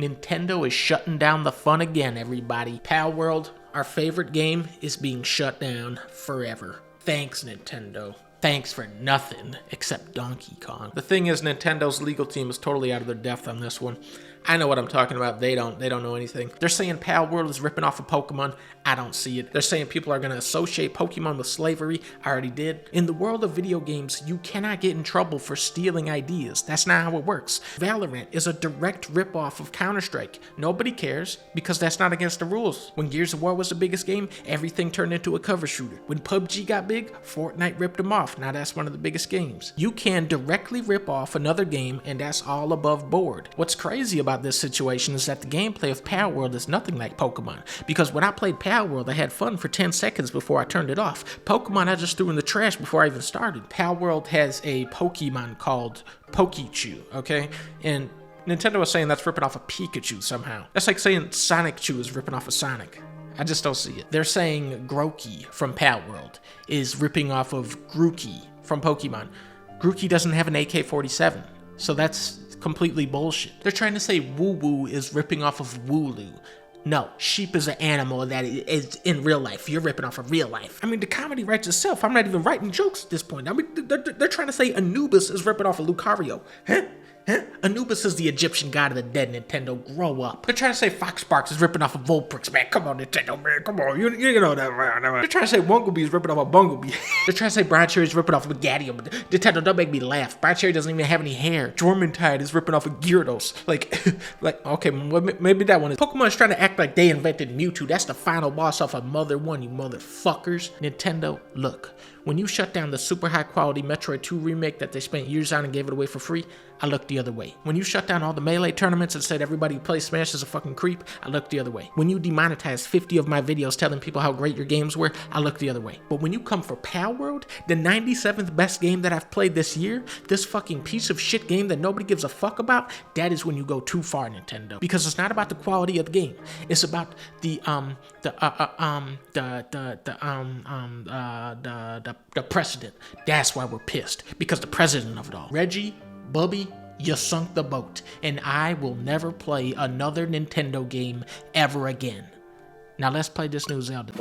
Nintendo is shutting down the fun again, everybody. Palworld, our favorite game, is being shut down forever. Thanks, Nintendo. Thanks for nothing except Donkey Kong. The thing is, Nintendo's legal team is totally out of their depth on this one. I know what I'm talking about. They don't know anything. They're saying Palworld is ripping off of Pokemon. I don't see it. They're saying people are going to associate Pokemon with slavery. I already did. In the world of video games, you cannot get in trouble for stealing ideas. That's not how it works. Valorant is a direct ripoff of Counter-Strike. Nobody cares because that's not against the rules. When Gears of War was the biggest game, everything turned into a cover shooter. When PUBG got big, Fortnite ripped them off. Now that's one of the biggest games. You can directly rip off another game and that's all above board. What's crazy about this situation is that the gameplay of Palworld is nothing like Pokemon, because when I played Palworld I had fun for 10 seconds before I turned it off. Pokemon I just threw in the trash before I even started. Palworld has a Pokemon called Pokechew, okay? And Nintendo is saying that's ripping off of Pikachu somehow. That's like saying Sonic Chew is ripping off of Sonic. I just don't see it. They're saying Grookey from Palworld is ripping off of Grookey from Pokemon. Grookey doesn't have an AK-47, so that's completely bullshit. They're trying to say Woo Woo is ripping off of Wooloo. No, sheep is an animal that is in real life. You're ripping off of real life. I mean, the comedy writes itself. I'm not even writing jokes at this point. I mean, they're trying to say Anubis is ripping off of Lucario. Huh? Anubis is the Egyptian god of the dead, Nintendo. Grow up. They're trying to say Fox Sparks is ripping off of Vulpix, man. Come on, Nintendo, man. Come on. You know that, man. They're trying to say Wungleby is ripping off of Bumblebee. They're trying to say Brian Cherry is ripping off of Gadium. Nintendo, don't make me laugh. Brian Cherry doesn't even have any hair. Jormuntide is ripping off of Gyarados. Like, okay, maybe that one is. Pokemon is trying to act like they invented Mewtwo. That's the final boss off of Mother 1, you motherfuckers. Nintendo, look. When you shut down the super high quality Metroid 2 remake that they spent years on and gave it away for free, I looked the other way. When you shut down all the Melee tournaments and said everybody who plays Smash is a fucking creep, I looked the other way. When you demonetized 50 of my videos telling people how great your games were, I looked the other way. But when you come for Palworld, the 97th best game that I've played this year, this fucking piece of shit game that nobody gives a fuck about, that is when you go too far, Nintendo. Because it's not about the quality of the game. It's about the precedent. That's why we're pissed. Because the president of it all. Reggie, Bubby, you sunk the boat. And I will never play another Nintendo game ever again. Now let's play this new Zelda.